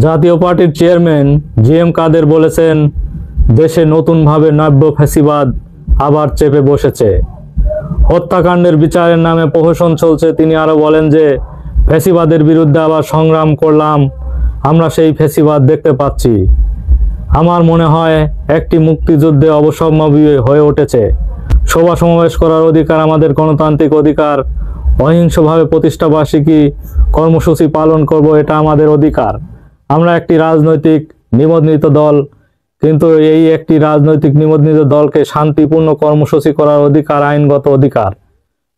জাতীয় পার্টির chairman GM. কাদের বলেছেন, দেশে নতুনভাবে নব্য ফ্যাসিবাদ আবার চেপে বসেছে। হত্যাকাণ্ডের বিচারের নামে প্রহসন চলছে। তিনি আরো বলেন যে, ফ্যাসিবাদের বিরুদ্ধে আবার সংগ্রাম করলাম, আমরা সেই ফ্যাসিবাদ দেখতে পাচ্ছি। আমার মনে হয় একটি মুক্তিযুদ্ধে অবশ্যম্ভাবী হয়ে উঠেছে। সভা সমাবেশ করার অধিকার আমাদের গণতান্ত্রিক অধিকার। অহিংসভাবে প্রতিষ্ঠাবার্ষিকী কর্মসূচি পালন করব, এটা আমাদের অধিকার। আমরা একটি রাজনৈতিক নিবন্ধিত দল, কিন্তু এই একটি রাজনৈতিক নিবন্ধিত দলকে শান্তিপূর্ণ কর্মসূচি করার অধিকার আইনগত অধিকার।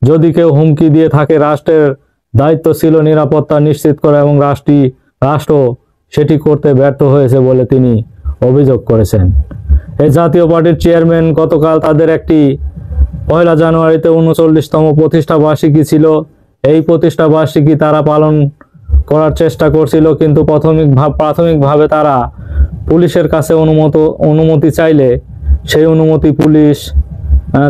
যদি কেউ হুমকি দিয়ে থাকে, রাষ্ট্রের দায়িত্ব ছিল নিরাপত্তা নিশ্চিত করা এবং রাষ্ট্র সেটি করতে ব্যর্থ হয়েছে বলে তিনি অভিযোগ করেছেন। এই জাতীয় পার্টির চেয়ারম্যান গতকাল তাদের একটি 1 জানুয়ারিতে 39তম প্রতিষ্ঠা বার্ষিকী ছিল। এই প্রতিষ্ঠা বার্ষিকী তারা পালন করার চেষ্টা করছিল, কিন্তু প্রাথমিকভাবে তারা পুলিশের কাছে অনুমতি চাইলে সেই অনুমতি পুলিশ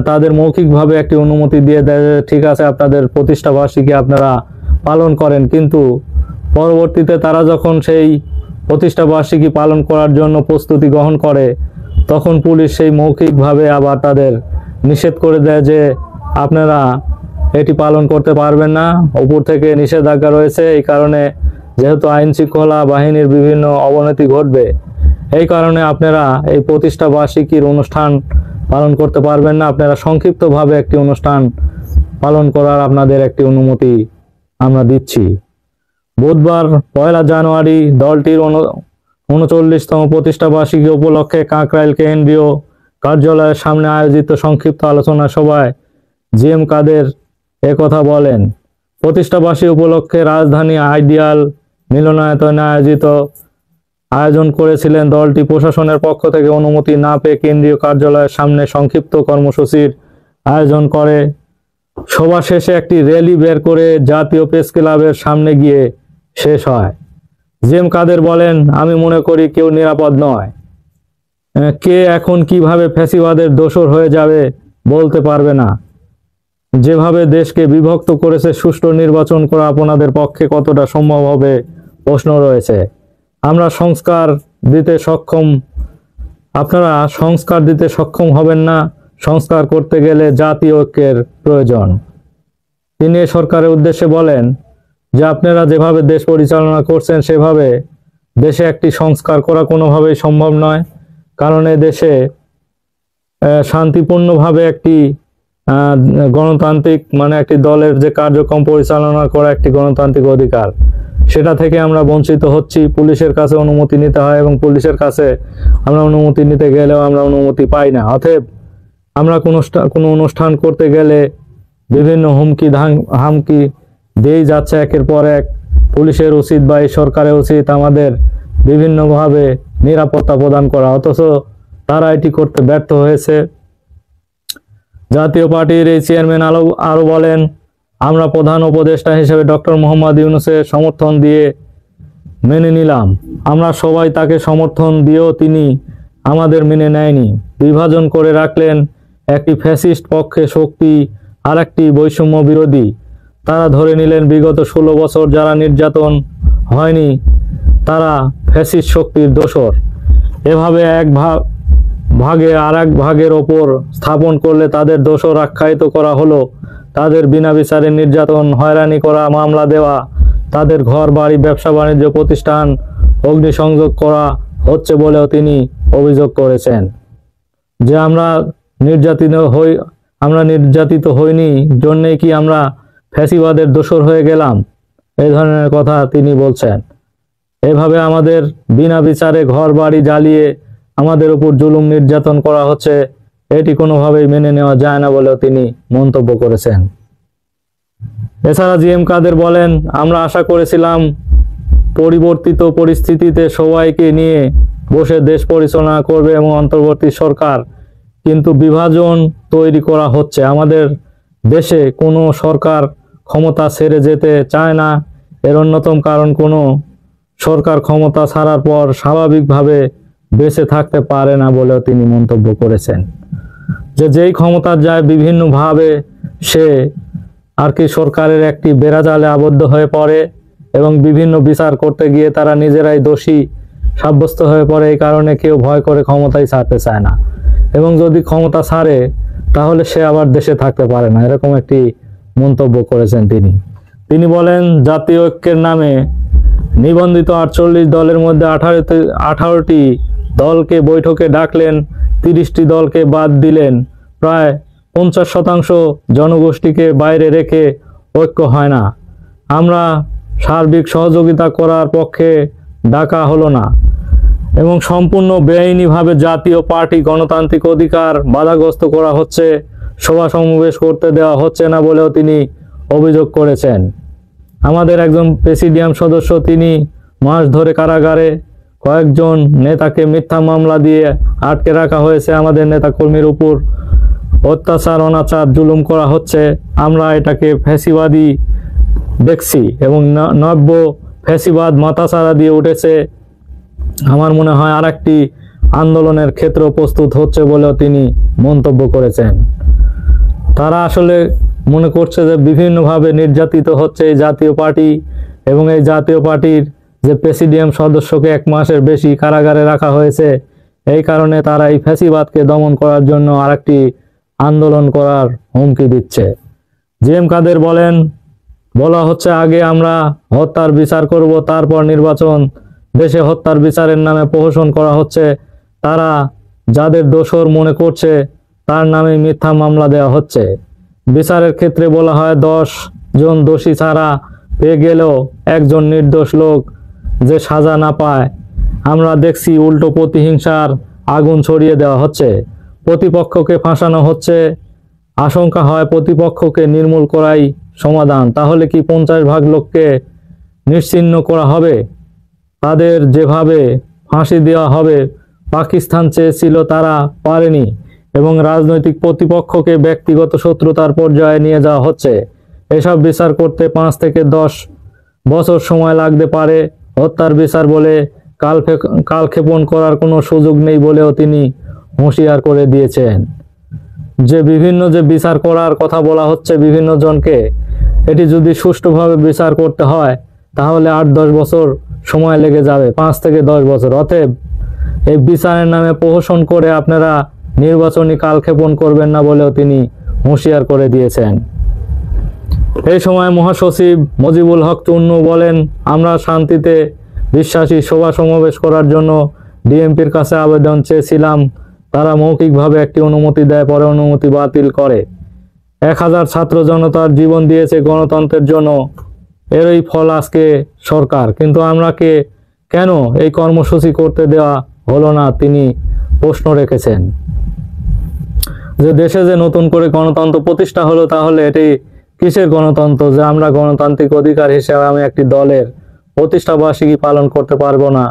তাদের মৌখিকভাবে একটি অনুমতি দিয়ে দেয়, ঠিক আছে আপনাদের প্রতিষ্ঠা বার্ষিকী আপনারা পালন করেন। কিন্তু পরবর্তীতে তারা যখন সেই প্রতিষ্ঠা বার্ষিকী পালন করার জন্য প্রস্তুতি গ্রহণ করে, তখন পুলিশ সেই মৌখিকভাবে আবার তাদের নিষেধ করে দেয় যে আপনারা এটি পালন করতে পারবেন না, উপর থেকে নিষেধাজ্ঞা রয়েছে। এই কারণে যেহেতু আইন শৃঙ্খলা বাহিনীর বিভিন্ন অবনতি ঘটবে, এই কারণে আপনারা এই প্রতিষ্ঠা বার্ষিকীর অনুষ্ঠান পালন করতে পারবেন না। আপনারা সংক্ষিপ্তভাবে একটি অনুষ্ঠান পালন করার আপনাদের একটি অনুমতি আমরা দিচ্ছি। বুধবার 1 জানুয়ারি দলটির 39তম প্রতিষ্ঠা বার্ষিকী উপলক্ষে কাকরাইল কেন্দ্রীয় কার্যালয়ের সামনে আয়োজিত সংক্ষিপ্ত আলোচনা সভায় জি.এম. কাদের একথা বলেন। প্রতিষ্ঠা বার্ষিকী উপলক্ষে রাজধানী আইডিয়াল মিলনায়তনে আয়োজন করেছিলেন দলটি। প্রশাসনের পক্ষ থেকে অনুমতি না পেয়ে কেন্দ্রীয় কার্যালয়ের সামনে সংক্ষিপ্ত কর্মসূচির আয়োজন করে। সভা শেষে একটি র্যালি বের করে জাতীয় প্রেস ক্লাবের সামনে গিয়ে শেষ হয়। জি.এম. কাদের বলেন, আমি মনে করি কেউ নিরাপদ নয়। কে এখন কিভাবে ফ্যাসিবাদের দোসর হয়ে যাবে বলতে পারবে না। যেভাবে দেশকে বিভক্ত করেছে, সুষ্ঠু নির্বাচন করা আপনাদের পক্ষে কতটা সম্ভব হবে প্রশ্ন রয়েছে। আপনারা সংস্কার দিতে সক্ষম হবেন না। সংস্কার করতে গেলে জাতীয় ঐক্যের প্রয়োজন। তিনি সরকারের উদ্দেশ্যে বলেন যে আপনারা যেভাবে দেশ পরিচালনা করছেন সেভাবে দেশে একটি সংস্কার করা কোনোভাবেই সম্ভব নয়, কারণ দেশে শান্তিপূর্ণভাবে একটি গণতান্ত্রিক একটি দলের যে কার্যক্রম পরিচালনা করা একটি গণতান্ত্রিক অধিকার, সেটা থেকে আমরা বঞ্চিত হচ্ছি। পুলিশের কাছে অনুমতি নিতে হয় এবং পুলিশের কাছে আমরা অনুমতি নিতে গেলেও আমরা অনুমতি পাই না। অতএব আমরা কোনো অনুষ্ঠান করতে গেলে বিভিন্ন হামকি দিয়েই যাচ্ছে একের পর এক। পুলিশের উচিত বা এই সরকারের উচিত আমাদের বিভিন্নভাবে নিরাপত্তা প্রদান করা, অথচ তারা এটি করতে ব্যর্থ হয়েছে। জাতীয় পার্টির এই চেয়ারম্যান আরো বলেন, আমরা প্রধান উপদেষ্টা হিসেবে ডক্টর মোহাম্মদ ইউনূসের সমর্থন দিয়ে মেনে নিলাম। আমরা সবাই তাকে সমর্থন দিয়েও তিনি আমাদের মেনে নেয়নি। বিভাজন করে রাখলেন, একটি ফ্যাসিস্ট পক্ষে শক্তি আর একটি বৈষম্য বিরোধী। তারা ধরে নিলেন বিগত 16 বছর যারা নির্যাতন হয়নি তারা ফ্যাসিস্ট শক্তির দোসর। এভাবে এক ভাগে আর এক ভাগের ওপর স্থাপন করলে তাদের দোসর আখ্যায়িত করা হলো। তাদের বিনা বিচারে নির্যাতন, হয়রানি করা, মামলা দেওয়া, তাদের ঘর বাড়ি, ব্যবসা বাণিজ্য প্রতিষ্ঠান অগ্নিসংযোগ করা হচ্ছে বলেও তিনি অভিযোগ করেছেন। যে আমরা নির্যাতিত হইনি জন্যই কি আমরা ফ্যাসিবাদের দোসর হয়ে গেলাম, এই ধরনের কথা তিনি বলছেন। এভাবে আমাদের বিনা বিচারে ঘর বাড়ি জ্বালিয়ে আমাদের উপর জুলুম নির্যাতন করা হচ্ছে, এটি কোনোভাবেই মেনে নেওয়া যায় না বলেও তিনি মন্তব্য করেছেন। এছাড়া জি.এম. কাদের বলেন, আমরা আশা করেছিলাম পরিবর্তিত পরিস্থিতিতে সবাইকে নিয়ে বসে দেশ পরিচালনা করবে এবং অন্তর্বর্তী সরকার, কিন্তু বিভাজন তৈরি করা হচ্ছে। আমাদের দেশে কোনো সরকার ক্ষমতা ছেড়ে যেতে চায় না। এর অন্যতম কারণ কোনো সরকার ক্ষমতা ছাড়ার পর স্বাভাবিকভাবে বেঁচে থাকতে পারে না বলেও তিনি মন্তব্য করেছেন। যেই ক্ষমতা যায় বিভিন্নভাবে সে সরকারের একটি বেড়াজালে আবদ্ধ হয়ে পড়ে এবং বিভিন্ন বিচার করতে গিয়ে তারা নিজেরাই দোষী সাব্যস্ত হয়ে পড়ে। এই কারণে কেউ ভয় করে ক্ষমতায় ছাড়তে চায় না, এবং যদি ক্ষমতা ছাড়ে তাহলে সে আবার দেশে থাকতে পারে না, এরকম একটি মন্তব্য করেছেন তিনি বলেন, জাতীয় ঐক্যের নামে নিবন্ধিত 48 দলের মধ্যে 18টি দলকে বৈঠকে ডাকলেন, 30টি দলকে বাদ দিলেন। প্রায় 50% জনগোষ্ঠীকে বাইরে রেখে ঐক্য হয় না। আমরা সার্বিক সহযোগিতা করার পক্ষে ডাকা হলো না, এবং সম্পূর্ণ বেআইনিভাবে জাতীয় পার্টি গণতান্ত্রিক অধিকার বাধাগ্রস্ত করা হচ্ছে, সভা সমাবেশ করতে দেওয়া হচ্ছে না বলেও তিনি অভিযোগ করেছেন। আমাদের একজন প্রেসিডিয়াম সদস্য, তিনি মাস ধরে কারাগারে, কয়েকজন নেতাকে মিথ্যা মামলা দিয়ে আটকে রাখা হয়েছে। আমাদের নেতাকর্মীর উপর অত্যাচার, অনাচার, জুলুম করা হচ্ছে। আমরা এটাকে ফ্যাসিবাদী দেখছি, এবং নব্য ফ্যাসিবাদ মাথাচাড়া দিয়ে উঠেছে। আমার মনে হয় আরেকটি আন্দোলনের ক্ষেত্র প্রস্তুত হচ্ছে বলেও তিনি মন্তব্য করেছেন। তারা আসলে মনে করছে যে বিভিন্নভাবে নির্যাতিত হচ্ছে এই জাতীয় পার্টি, এবং এই জাতীয় পার্টির যে প্রেসিডিয়াম সদস্যকে 1 মাসের বেশি কারাগারে রাখা হয়েছে, এই কারণে তারা এই ফ্যাসিবাদকে দমন করার জন্য আরেকটি আন্দোলন করার হুমকি দিচ্ছে। জিএম কাদের বলেন, বলা হচ্ছে আগে আমরা হত্যার বিচার করব, তারপর নির্বাচন। দেশে হত্যার বিচারের নামে প্রহসন করা হচ্ছে। তারা যাদের দোষর মনে করছে তার নামে মিথ্যা মামলা দেওয়া হচ্ছে। বিচারের ক্ষেত্রে বলা হয় 10 জন দোষী ছাড়া পেয়ে গেলেও একজন নির্দোষ লোক যে সাজা না পায়। আমরা দেখছি উল্টো প্রতিহিংসার আগুন ছড়িয়ে দেওয়া হচ্ছে, প্রতিপক্ষকে ফাঁসানো হচ্ছে। আশঙ্কা হয় প্রতিপক্ষকে নির্মূল করাই সমাধান। তাহলে কি 50 ভাগ লোককে নিশ্চিহ্ন করা হবে? তাদের যেভাবে ফাঁসি দেওয়া হবে, পাকিস্তান চেয়েছিল, তারা পারেনি, এবং রাজনৈতিক প্রতিপক্ষকে ব্যক্তিগত শত্রুতার পর্যায়ে নিয়ে যাওয়া হচ্ছে। এসব বিচার করতে 5 থেকে 10 বছর সময় লাগতে পারে। হত্যার বিচার বলে কালক্ষেপণ করার কোনো সুযোগ নেই বলেও তিনি হুঁশিয়ার করে দিয়েছেন। যে বিভিন্ন যে বিচার করার কথা বলা হচ্ছে বিভিন্ন জনকে, এটি যদি সুষ্ঠুভাবে বিচার করতে হয় তাহলে 8-10 বছর সময় লেগে যাবে, 5 থেকে 10 বছর। অতএব এই বিচারের নামে প্রহসন করে আপনারা নির্বাচনী কালক্ষেপণ করবেন না বলেও তিনি হুঁশিয়ার করে দিয়েছেন। এই সময় মহাসচিব মজিবুল হক চুন্নু বলেন, আমরা শান্তিতে বিশ্বাসী, সভা সমাবেশ করার জন্য ডিএমপির কাছে আবেদন চেয়েছিলাম। তারা মৌখিকভাবে একটি অনুমতি দেয়, পরে অনুমতি বাতিল করে। 1000 ছাত্র জনতার জীবন দিয়েছে গণতন্ত্রের জন্য, এরই ফল আজকে সরকার। কিন্তু আমরাকে কেন এই কর্মসূচি করতে দেওয়া হলো না, তিনি প্রশ্ন রেখেছেন। যে দেশে যে নতুন করে গণতন্ত্র প্রতিষ্ঠা হলো, তাহলে এটি কিসের গণতন্ত্র যে আমরা গণতান্ত্রিক অধিকার হিসেবে আমি একটি দলের প্রতিষ্ঠাবার্ষিকী পালন করতে পারবো না,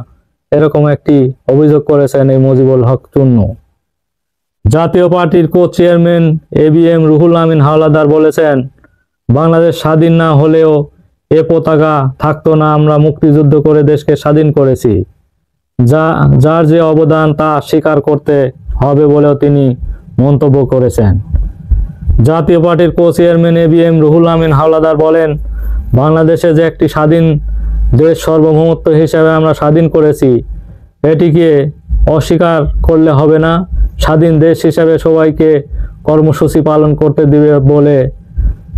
এরকম একটি অভিযোগ করেছেন এই মজিবুল হক চুন্নু। জাতীয় পার্টির co chairman ABM Ruhul Amin Howlader বলেছেন, বাংলাদেশ স্বাধীন না হলেও এ পতাকা থাকতো না। আমরা মুক্তিযুদ্ধ করে দেশকে স্বাধীন করেছি, যার যে অবদান তা স্বীকার করতে হবে বলেও তিনি মন্তব্য করেছেন। জাতীয় পার্টির co chairman ABM Ruhul Amin Howlader বলেন, বাংলাদেশে যে একটি স্বাধীন দেশ সার্বভৌমত্ব হিসেবে আমরা স্বাধীন করেছি, এটিকে অস্বীকার করলে হবে না। স্বাধীন দেশ হিসেবে সবাইকে কর্মসূচি পালন করতে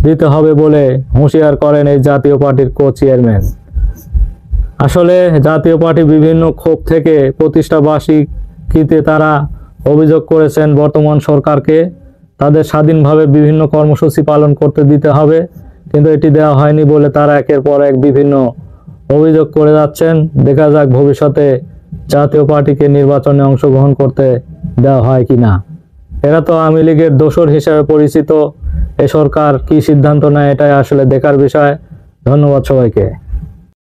দিতে হবে বলে হুঁশিয়ার করেন এই জাতীয় পার্টির কো চেয়ারম্যান। আসলে জাতীয় পার্টি বিভিন্ন ক্ষোভ থেকে প্রতিষ্ঠাবার্ষিকীতে তারা অভিযোগ করেছেন বর্তমান সরকারকে তাদের স্বাধীনভাবে বিভিন্ন কর্মসূচি পালন করতে দিতে হবে, কিন্তু এটি দেওয়া হয়নি বলে তারা একের পর এক বিভিন্ন অভিযোগ করে যাচ্ছেন। দেখা যাক ভবিষ্যতে জাতীয় পার্টিকে নির্বাচনে অংশগ্রহণ করতে দেওয়া হয় কিনা। এরা তো আওয়ামী লীগের দোসর হিসেবে পরিচিত। এ সরকার কি সিদ্ধান্ত নেয় এটাই আসলে দেখার বিষয়। ধন্যবাদ সবাইকে।